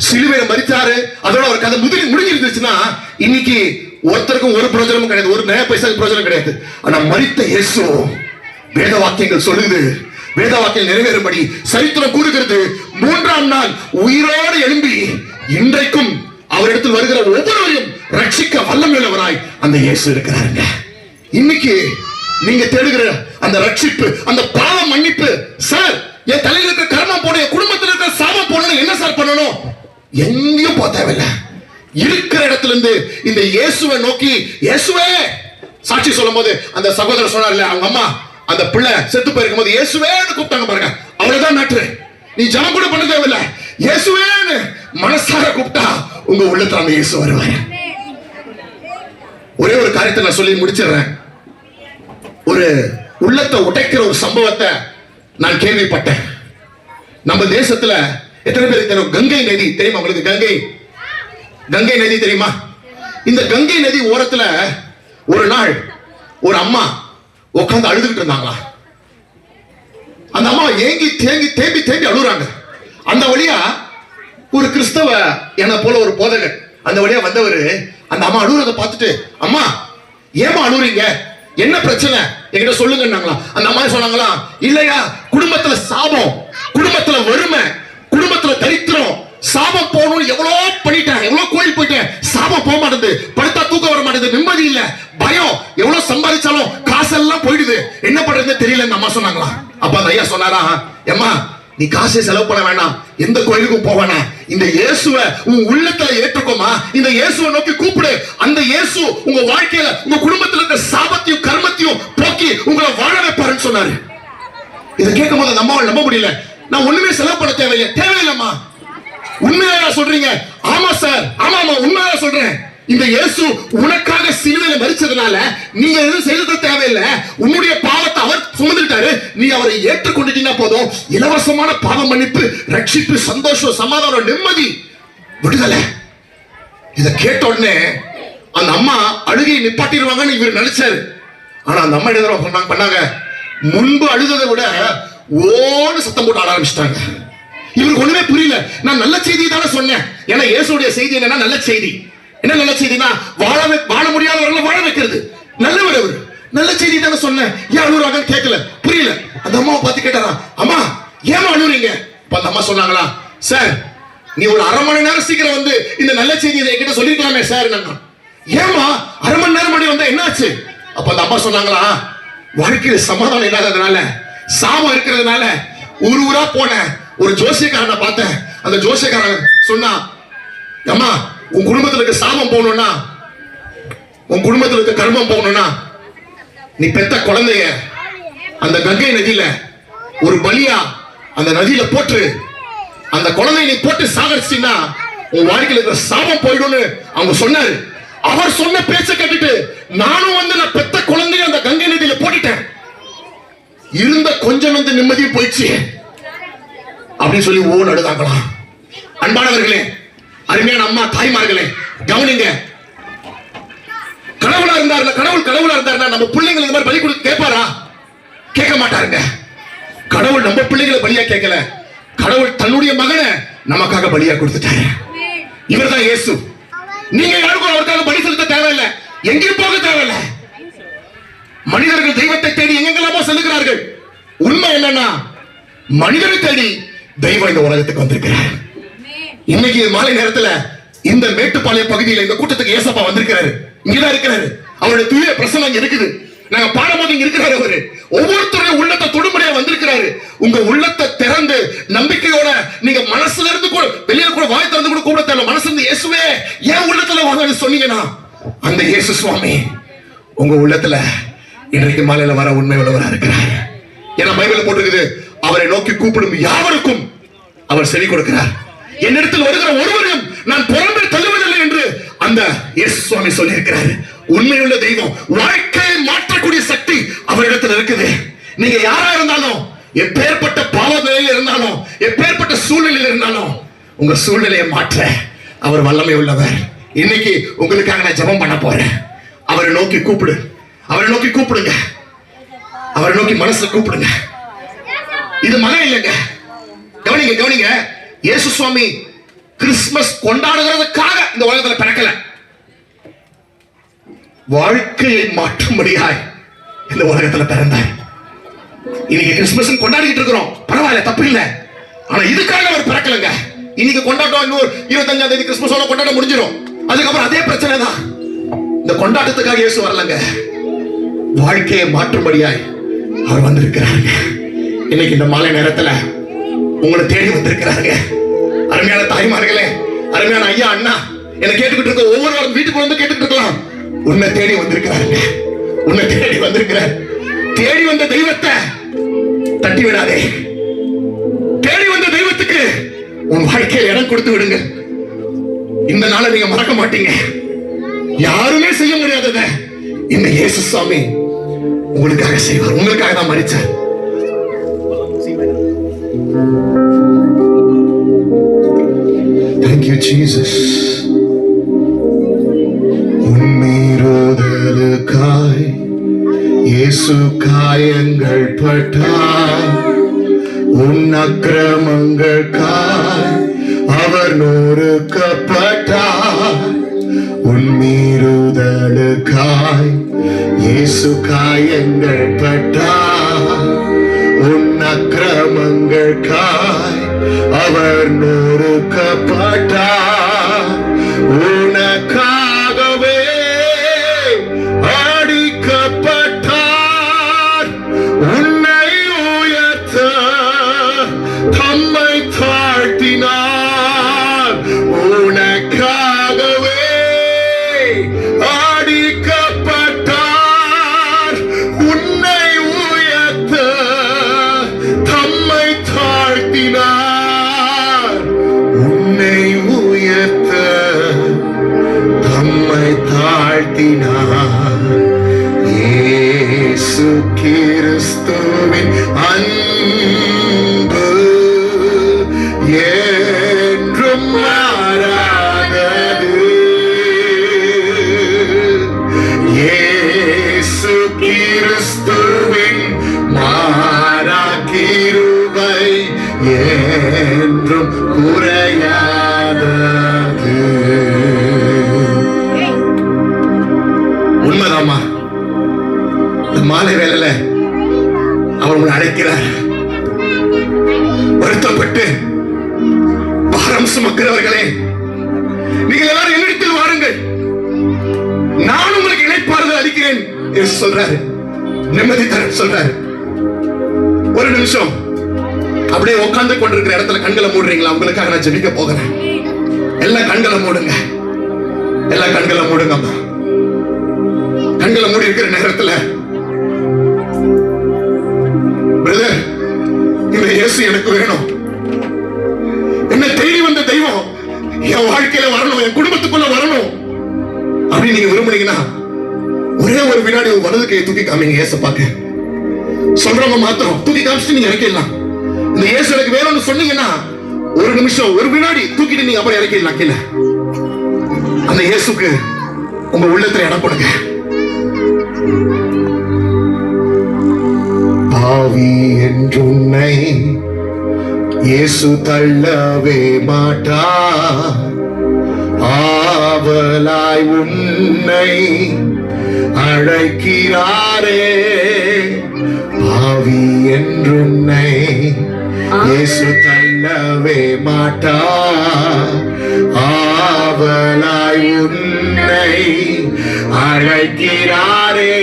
சிலுவையில மரித்தாரு. அதோட அவர் கதை முடிஞ்சிருந்துச்சுன்னா இன்னைக்கு ஒருத்தருக்கும் ஒரு பிரயோஜனமும் கிடையாது, ஒரு நய பைசாக்கு பிரயோஜனம் கிடையாது. ஆனா மரித்த இயேசு, வேத வாக்கியங்கள் சொல்லுது, வேத வாக்கியம் நிறைவேறும்படி சரித்திரம் கூறுகிறது, 3ஆம் நாள் உயிரோடு எழும்பி இன்றைக்கும் அவரிடத்தில் வருகிற ஒவ்வொருவரையும் ரட்சிக்க வல்லமையுள்ளவராய் அந்த இயேசு இருக்கிறாருங்க. இன்னைக்கு நீங்க தேடுகிற அந்த ரட்சிப்பு, அந்த பாவ மன்னிப்பு, சார் என் தலையில இருக்க கர்மம் போட, என் குடும்பத்தில் இருக்க சாபம் போடணும், என்ன சார் பண்ணணும்? எங்கேயும் போக தேவையில்லை. இருக்கிற இடத்துல இருந்து இந்த இயேசுவை நோக்கி, இயேசுவே சாட்சி சொல்லும் போது அந்த சகோதரர் சொன்னார்ல, அவங்க அம்மா அந்த பிள்ளை செத்து போயிருக்கும் போது இயேசுவேன்னு கூப்பிட்டாங்க பாருங்க. அவ்வளவுதான் மேட்ரு. நீ ஜெபம் கூட பண்ண தேவையில்லை, இயேசுவேன்னு மனசார கூப்பிட்டா உங்க உள்ளத்துல அந்த இயேசு வருவாரு. ஒரே ஒரு காரியத்தை நான் சொல்லி முடிச்சிடுறேன். ஒரு உள்ளத்தை உடைக்கிற ஒரு சம்பவத்தை நான் கேள்விப்பட்டேன். நம்ம தேசத்துல எத்தனை பேருக்கு தெரியும்? கங்கை நதி தெரியுமா உங்களுக்கு? கங்கை நதி தெரியுமா? இந்த கங்கை நதி ஓரத்துல ஒரு நாள் ஒரு அம்மா உட்கார்ந்து அழுதுகிட்டு இருந்தாங்களா. அந்த அம்மா ஏங்கி தேம்பி அழுறாங்க. அந்த வழியா ஒரு கிறிஸ்தவ என்ன போல ஒரு போதகர் அந்த வழியா வந்தவர் அந்த அம்மா அழுறத பார்த்துட்டு, அம்மா ஏமா அழுறீங்க, என்ன பிரச்சனை என்கிட்ட சொல்லுங்கன்னாங்களா. அந்த அம்மா சொன்னாங்களா, இல்லையா குடும்பத்துல சாபம், குடும்பத்துல வறுமை, குடும்பத்துல தரித்திரம், சாபம் போகணும் எவ்வளவு பண்ணிட்டேன், எவ்வளவு கோயில் போயிட்டேன், சாபம் போக மாட்டேது, படுத்தா தூக்கம் வர மாட்டேது, நிம்மதி இல்ல, பயம், எவ்வளவு சம்பாதிச்சாலும் காசெல்லாம் போயிடுது, என்ன பண்றதுன்னு தெரியல அம்மா சொன்னாங்களா. அப்ப அந்த ஐயா சொன்னாரா, அம்மா நீ காசை செலவு பண்ண வேண்டாம், எந்த கோயிலுக்கும் போக வேணாம், இந்த இயேசுவை உன் உள்ளத்துல ஏற்றுக்கோமா, இந்த இயேசுவை நோக்கி கூப்பிடு, அந்த இயேசு உங்க வாழ்க்கையில உங்க குடும்பத்துல இருக்க சாபத்தையும் கர்மத்தையும் போக்கி உங்களை வாழ வைப்பாருன்னு சொன்னாரு. இதை கேட்கும் போது அந்த அம்மாவை நம்ப முடியல. நான் ஒண்ணுமே செலவு பண்ண தேவையில்லைம்மா, உண்மையா சொல்றீங்க? ஆமா சார், ஆமா உண்மையா சொல்றேன். இந்த இயேசு உனக்காக சிலுவையில மரிச்சதுனால நீங்க எதுவும் செய்யறது தேவையில்லை, உன்னுடைய பாவத்தை அவர் சுமந்துட்டாரு, நீ அவரை ஏற்றுக்கொண்டுட்டீங்கன்னா போதும், இலவசமான பாவ மன்னிப்பு, ரட்சிப்பு, சந்தோஷம், சமாதானம், நிம்மதி, விடுதலை. இத கேட்ட உடனே அந்த அம்மா அழுகையை நிப்பாட்டிடுவாங்கன்னு இவர் நினைச்சாரு. ஆனா அந்த அம்மா என்ன பண்ணாங்க, முன்பு அழுததை விட ஓன்னு சத்தம் போட்டு ஆட ஆரம்பிச்சிட்டாங்க. இவருக்கு ஒண்ணுமே புரியல. நான் நல்ல செய்தி தானே சொன்னேன். ஏன்னா இயேசுடைய செய்தி என்னன்னா நல்ல செய்தி. என்ன நல்ல செய்தினா, வாழ முடியாதவர்களை வாழ வைக்கிறது. நல்லவர் அவர். நல்ல செய்தி தானே சொன்னேன், ஏன் அழுகுறாங்கன்னு கேட்கல, புரியல. அந்த அம்மாவை பார்த்து கேட்டாரா, அம்மா ஏமா அழுகுறீங்க? அப்ப அந்த அம்மா சொன்னாங்களா, சார் நீ ஒரு அரை மணி நேரம் சீக்கிரம் வந்து இந்த நல்ல செய்தி என்கிட்ட சொல்லிருக்கலாமே சார். ஏமா அரை மணி நேரம் முன்னாடி வந்தா என்னாச்சு? அப்ப அந்த அம்மா சொன்னாங்களா, வாழ்க்கையில சமாதானம் இல்லாததுனால, சாபம் இருக்கிறதுனால ஊர் ஊரா போன ஒரு ஜோசியக்காரனை பார்த்தேன். அந்த ஜோசியக்காரன் சொன்னா, அம்மா உன் குடும்பத்துல இருக்க சாபம் போகணும்னா, உன் குடும்பத்துல இருக்க கர்மம் போகணும்னா, நீ பெத்த குழந்தைய அந்த கங்கை நதியில ஒரு பலியா அந்த நதியில போட்டு அந்த குழந்தையை நீ போட்டு சாகடிச்சினா உன் வாழ்க்கையில இருக்கிற சாபம் போயிடும்னு அவங்க சொன்னாரு. அவர் சொன்ன பேச்ச கேட்டுட்டு நானும் வந்து நான் பெத்த குழந்தைய அந்த கங்கை நதியில போட்டுட்டேன். இருந்த கொஞ்சம் வந்து நிம்மதியும் போயிடுச்சு அப்படின்னு சொல்லி ஓன் அழுதாங்களாம். அன்பானவர்களே, அருமையான அம்மா தாய்மார்களே, கவனிங்க. கடவுளா இருந்தாருன்னா நம்ம பிள்ளைங்களை இந்த மாதிரி பலி கொடுத்து கேட்பாரா? கேட்க மாட்டாருங்க. கடவுள் நம்ம பிள்ளைகளை பலியா கேட்கல, கடவுள் தன்னுடைய மகனை நமக்காக பலியா கொடுத்துட்டாரு. இவர்தான் இயேசு. நீங்க யாருக்கும் அவருக்காக பலி செலுத்த தேவையில்லை, எங்கேயும் போக தேவையில்லை. மனிதர்கள் தெய்வத்தை தேடி எங்கெல்லாமோ செல்லுகிறார்கள். உண்மை என்னன்னா, மனிதரை தேடி தெய்வம் இந்த உலகத்துக்கு வந்திருக்கிறார். இன்னைக்கு மாலை நேரத்துல இந்த மேட்டுப்பாளையம் பகுதியில் இந்த கூட்டத்துக்கு ஏசப்பா வந்திருக்கிறாரு. இங்கதான் இருக்கிறாரு. அவருடைய தூய பிரசனம் இங்க இருக்குது. நாங்க பாடும்போது இங்க இருக்கிறாரு. அவரு ஒவ்வொருத்தருடைய உள்ளத்தை தொடுமுறையா வந்திருக்கிறாரு. உங்க உள்ளத்தை திறந்து நம்பிக்கையோட நீங்க மனசுல இருந்து கூட வெளியில கூட வாய் திறந்து கூட கூட தேவை. மனசுல இருந்து இயேசுவே ஏன் உள்ளத்துல வாங்கன்னு சொன்னீங்கன்னா அந்த இயேசு சுவாமி உங்க உள்ளத்துல இன்றைக்கு மாலையில வர உண்மை உள்ளவரா இருக்கிறார். ஏன்னா பைபிள்ல போட்டிருக்குது, அவரை நோக்கி கூப்பிடும் யாவருக்கும் அவர் செவி கொடுக்கிறார். என்னிடத்தில் வருகிற ஒருவரையும் நான் புறம்பே தள்ளுவதில்லை என்று அந்த இயேசு சுவாமி சொல்லி இருக்கிறார். உண்மையுள்ள தெய்வம், வாழ்க்கையை மாற்றக்கூடிய சக்தி அவரிடத்தில் இருக்குது. நீங்க யாரா இருந்தாலும், எப்பேற்பட்ட பாவ நிலையில் இருந்தாலும், எப்பேற்பட்ட சூழ்நிலையில் இருந்தாலும், உங்க சூழ்நிலையை மாற்ற அவர் வல்லமை உள்ளவர். இன்னைக்கு உங்களுக்காக நான் ஜெபம் பண்ண போறேன். அவரை நோக்கி கூப்பிடு, அவரை நோக்கி கூப்பிடுங்க, அவரை நோக்கி மனசுல கூப்பிடுங்க. இது மகன் இல்லைங்க. கவனிங்க கவனிங்க. இயேசு சுவாமி கிறிஸ்துமஸ் கொண்டாடுகிறதுக்காக இந்த உலகத்துல பிறக்கல, வாழ்க்கையை மாற்றும்படியாய் இந்த உலகத்துல பிறந்தார். இன்னைக்கு கிறிஸ்துமஸ் கொண்டாடிட்டு இருக்கிறோம், பரவாயில்ல, தப்பு இல்ல. ஆனா இதுக்காக அவர் பிறக்கலங்க. இன்னைக்கு கொண்டாட்டம் இன்னொரு 25ஆம் தேதி கிறிஸ்துமஸ் கொண்டாட முடிஞ்சிடும். அதுக்கப்புறம் அதே பிரச்சனை தான். இந்த கொண்டாட்டத்துக்காக இயேசு வரலங்க, வாழ்க்கையை மாற்றும்படியாய் அவர் வந்திருக்கிறாருங்க. இன்னைக்கு இந்த மாலை நேரத்துல உங்களை தேடி வந்திருக்கிறாருங்க. அருமையான தாய்மார்களே, அருமையான ஐயா அண்ணா, என்ன கேட்டுக்கிட்டு இருக்க ஒவ்வொருவரும் வீட்டுக்கு வந்து கேட்டுக்கிட்டு இருக்கலாம். உன்னை தேடி வந்திருக்கிறாருங்க, உன்னை தேடி வந்திருக்கிறார். தேடி வந்த தெய்வத்தை தட்டி விடாதே. தேடி வந்த தெய்வத்துக்கு உன் வாழ்க்கையில் இடம் கொடுத்து விடுங்க. இந்த நாளை நீங்க மறக்க மாட்டீங்க. யாருமே செய்ய முடியாதத இந்த இயேசு சுவாமி உங்களுக்காக செய்வார். உங்களுக்காக தான் மரிச்சார். Thank you, Jesus. உன்மீறுதலுக்காய் இயேசு காயங்கள் பட்டார். உன் அக்கிரமங்களுக்காய் அவர் நொறுக்கப்பட்டார். உன்மீறுதலுக்காய் இயேசு காயங்கள் பட்டார். உன் அக்கிரமங்களுக்காய் அவர் நொறுக்கப்பட்டார். உனக்காகவே அடிக்கப்பட்டார். உன்னை உயர்த்த தம்மை தாழ்த்தினார். உனக்காகவே அடிக்கப்பட்டார். உன்னை உயர்த்த தம்மை தாழ்த்தினார். உன்னை உயர்த்த தம்மை தாழ்த்தினார். இயேசு கிறிஸ்துவின் அன்பு என்றும் மாறாதது. இயேசு கிறிஸ்துவின் மாறா கிருபை என்றும் குறையாதது. உண்மைதாமா, வருத்தப்பட்டு பாரம் சுமக்கிறவர்களே, நீங்கள் எல்லாரும் என்னிடத்தில் வாருங்கள், நான் உங்களுக்கு இளைப்பாறுதல் அளிக்கிறேன் என்று சொல்றாரு. நிம்மதி தர சொல்றாரு. ஒரு நிமிஷம் அப்படியே உட்கார்ந்து கொண்டிருக்கிற இடத்துல கண்களை மூடுறீங்களா? உங்களுக்காக நான் ஜெபிக்க போகிறேன். எல்லாம் கண்களை மூடுங்க, எல்லாம் கண்களை மூடுங்க. கண்களை மூடி இருக்கிற நேரத்துல பிரதர், இந்த இயேசு எனக்கு வேணும், என்ன தேடி வந்த தெய்வம் என் வாழ்க்கையில வரணும், என் குடும்பத்துக்குள்ள வரணும் அப்படின்னு நீங்க விரும்புனீங்கன்னா ஒரே ஒரு வினாடி வலது கையை தூக்கி காமிங்க. இயேசு பார்க்க சொல்றவங்க மாத்திரம் தூக்கி காமிச்சிட்டு நீங்க இறக்கிடலாம். இந்த இயேசு எனக்கு வேணும்னு சொன்னீங்கன்னா ஒரு நிமிஷம், ஒரு வினாடி தூக்கிட்டு நீங்க அப்புறம் இறக்கிடலாம் கீழே. அந்த இயேசுக்கு உங்க உள்ளத்துல இடம் கொடுங்க. பாவி என்று உன்னை இயேசு தள்ளவே மாட்டார், ஆவலாய் உன்னை அழைக்கிறாரே. பாவி என்று உன்னை இயேசு தள்ளவே மாட்டார், ஆவலாய் உன்னை அழைக்கிறாரே.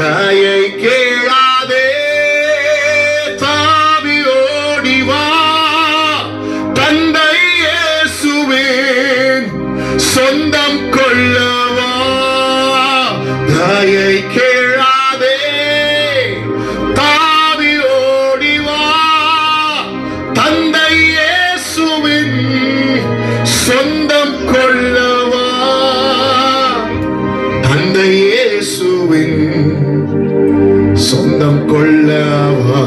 தயை கேளாதே, தாவி ஓடிவா, தந்தை இயேசுவின் சொந்தம் கொள்ளவா. தயை கேளாதே, தாவி ஓடிவா, தந்தை இயேசுவின் சொந்தம் கொள்ளவா. தந்தை இயேசுவின் சொந்தம் கொள்ளவா.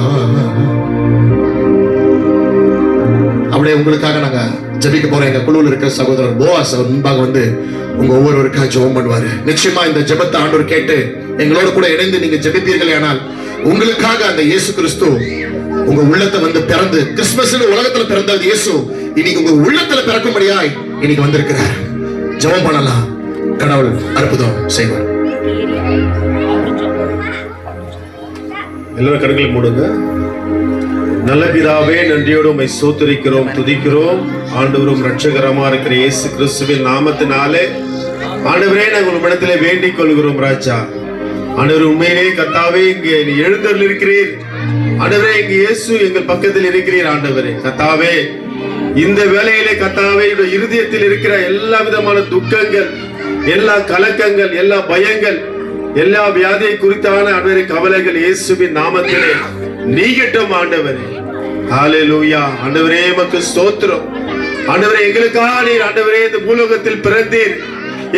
அப்படியே உங்களுக்காக நாங்க ஜெபிக்க போறோம். எங்க குழுவில் இருக்கிற சகோதரர் போவாஸ் அவர் முன்பாக வந்து உங்க ஒவ்வொருவருக்காக ஜெபம் பண்ணுவாரு. நிச்சயமா இந்த ஜெபத்தை ஆண்டவர் கேட்டு எங்களோட கூட இணைந்து நீங்க ஜெபிப்பீர்கள். ஆனால் உங்களுக்காக அந்த இயேசு கிறிஸ்து உங்க உள்ளத்தை வந்து பிறந்து, கிறிஸ்துமஸ் உலகத்துல பிறந்த இயேசு இன்னைக்கு உங்க உள்ளத்துல பிறக்கும்படியாய் இன்னைக்கு வந்திருக்கிறார். ஜெபம் பண்ணலாம், கடவுள் அற்புதம் செய்வார். எல்லாரும் கண்களை மூடுங்க. நல்ல பிதாவே, நன்றியோடு உம்மை ஸ்தோத்திரிக்கிறோம், துதிக்கிறோம். ஆண்டவரும் இரட்சகரமா இருக்கிற இயேசு கிறிஸ்துவின் நாமத்தினாலே ஆண்டவரே நாங்கள் உம்மிடத்திலே வேண்டிக் கொள்கிறோம். ராஜா ஆண்டவர், உண்மையிலே கர்த்தாவே இங்கே நீ எழுந்தருள் இருக்கிறீர். ஆண்டவரே, இங்கு இயேசு எங்கள் பக்கத்தில் இருக்கிறீர். ஆண்டவரே கர்த்தாவே, இந்த வேளையிலே கர்த்தாவே இருதயத்தில் இருக்கிற எல்லா விதமான துக்கங்கள், எல்லா கலக்கங்கள், எல்லா பயங்கள், எல்லா வியாதியை குறித்தான ஆண்டவரே கவலைகள் இயேசுவின் நாமத்திலே நீங்கட்டும். ஆண்டவரே ஹல்லேலூயா. ஆண்டவரே உமக்கு ஸ்தோத்திரம். ஆண்டவரே, எங்களுக்காக நீர் ஆண்டவரே இந்த பூலோகத்தில் பிறந்தீர்,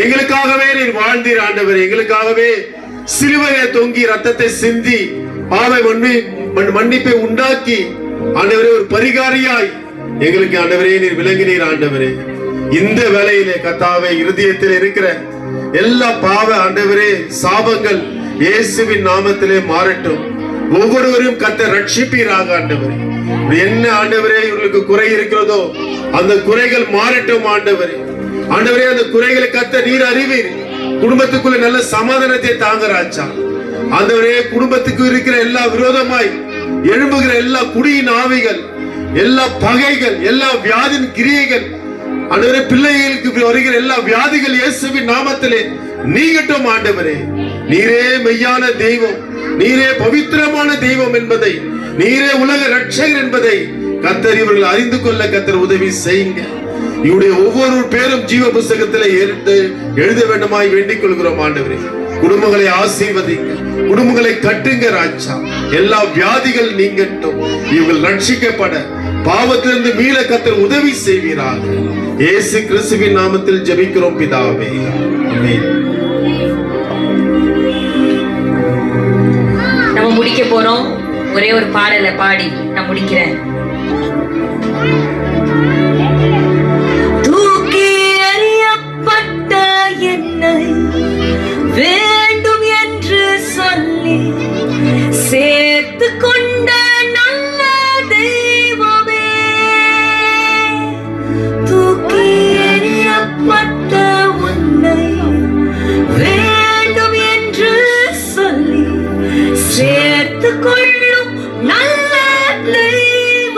எங்களுக்காகவே நீர் வாழ்ந்தீர். ஆண்டவரே, எங்களுக்காகவே சிலுவையிலே தொங்கி ரத்தத்தை சிந்தி பாவ மன்னிப்பை உண்டாக்கி ஆண்டவரே ஒரு பரிகாரியாய் எங்களுக்கு ஆண்டவரே நீர் விளங்கினீர். ஆண்டவரே, இந்த வேளையிலே கர்த்தாவே இருதயத்தில் இருக்கிற எல்லா பாவ ஆண்டவரே சாபங்கள் இயேசுவின் நாமத்திலே மாறட்டும். ஒவ்வொருவரையும் கர்த்தர் ரட்சிப்பீராக. ஆண்டவரே, என்ன ஆண்டவரே இவர்களுக்கு குறை இருக்கிறதோ அந்த குறைகள் மாறட்டும். ஆண்டவரே ஆண்டவரே, அந்த குறைகளை கர்த்தர் நீர் அறிவீர். குடும்பத்துக்குள்ள நல்ல சமாதானத்தை தாங்க ராஜா. ஆண்டவரே, குடும்பத்துக்கு இருக்கிற எல்லா விரோதமாய் எழும்புகிற எல்லா குடியின் ஆவிகள், எல்லா பகைகள், எல்லா வியாதின் கிரியைகள், ஆண்டவரே பிள்ளைகளுக்கு வருகிற எல்லா வியாதிகள் இயேசுவின் நாமத்திலே நீங்கட்டும். ஆண்டவரே, நீரே மெய்யான தெய்வம், நீரே பவித்திரமான தெய்வம் என்பதை, நீரே உலக ரட்சகர் என்பதை கர்த்தர் இவர்கள் அறிந்து கொள்ள கர்த்தர் உதவி செய்யுங்க. இவருடைய ஒவ்வொரு பேரும் ஜீவ புஸ்தகத்திலே எழுத வேண்டுமாய் வேண்டிக் கொள்கிறோம். ஆண்டவரே, குடும்பங்களை ஆசீர்வதிங்க, குடும்பங்களை கட்டுங்க ராஜா. எல்லா வியாதிகள் நீங்கட்டும், இவர்கள் ரட்சிக்கப்பட பாவத்திலிருந்து மீள கர்த்தர் உதவி செய்வீராக. இயேசு கிறிஸ்துவின் நாமத்தில் ஜெபிக்கிறோம் பிதாவே, ஆமென். நம்ம முடிக்க போறோம். ஒரே ஒரு பாடலை பாடி நான் முடிக்கிறேன். தூக்கி எறியப்பட்ட என்னை வேண்டும் என்று சொல்லி சேர்த்து கொண்ட நல்ல தெய்வமே, தூக்கி எறியப்பட்ட உன்னை வேண்டும் என்று சொல்லி சேர்த்து கொள்ளும் நல்ல தெய்வமே.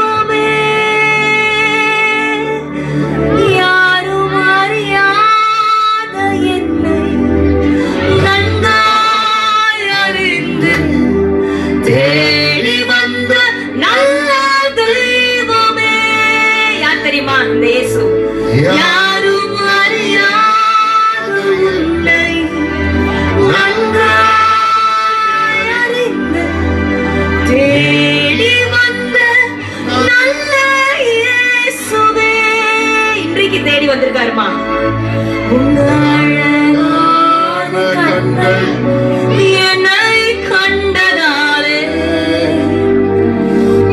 பாடுமா? உங்க அழகான கண்கள் என்னை கண்டதாலே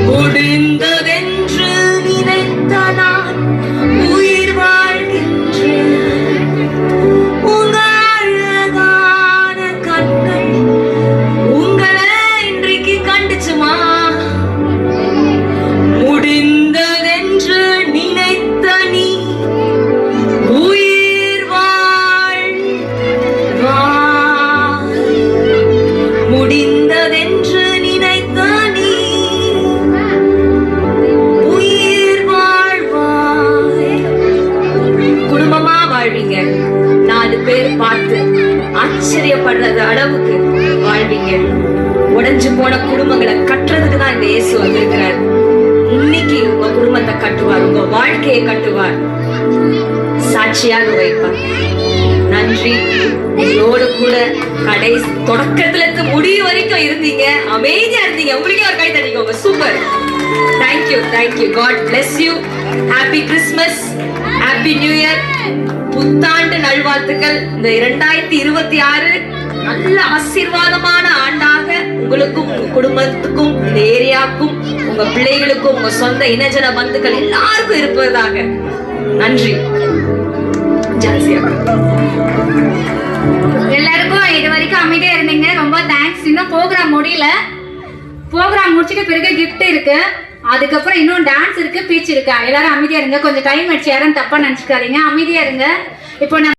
முடிந்ததென்று நினைத்த நான் உயிர் வாழ்கின்றேன். உங்க அழகான கண்கள் உங்களை இன்றைக்கு கண்டுச்சுமா? முடிந்ததென்று நினைத்த நீ உயிர் வாழ்வாய். முடிந்ததென்று நினைத்த நீ உயிர் வாழ்வாய். குடும்பமா வாழ்வீங்க. 4 பேர் பார்த்து ஆச்சரியப்படுறது அளவுக்கு வாழ்வீங்க. உடைஞ்சு போன குடும்பங்களை கட்டுறதுக்கு தான் இந்த இயேசு வந்திருக்கிறார். இன்னைக்கு உங்க குடும்பத்தை கட்டுவார், உங்க வாழ்க்கையை கட்டுவார், சாட்சியாக வைப்பார். நன்றி. எங்களோடு கூட கடைசி தொடக்கத்துல இருந்து முடிவு வரைக்கும் இருந்தீங்க, அமைதியா இருந்தீங்க. உங்களுக்கே ஒரு கை தட்டிக்கோங்க. Super. Thank you. God bless you. Happy Christmas, happy new year, புத்தாண்டு நல்வாழ்த்துக்கள். இந்த 2026 நல்ல ஆசீர்வாதமான ஆண்டாக உங்களுக்கும் உங்க குடும்பத்துக்கும் இந்த ஏரியாவுக்கும் உங்க பிள்ளைகளுக்கும் உங்க சொந்த இனஜன பந்துக்கள் எல்லாருக்கும் இருப்பதாக. நன்றி. எல்லாருக்கும் இது வரைக்கும் அமைதியா இருந்தீங்க. ரொம்ப தேங்க்ஸ். இன்னும் ப்ரோக்ராம் முடியல. ப்ரோக்ராம் முடிச்சிட்ட பிறகு gift இருக்கு, அதுக்கப்புறம் இன்னும் டான்ஸ் இருக்கு, பீச் இருக்கு. எல்லாரும் அமைதியா இருங்க. கொஞ்சம் டைம் ஆயிடுச்சு, யாரும் தப்பா நினைச்சுக்காதீங்க. அமைதியா இருங்க. இப்போ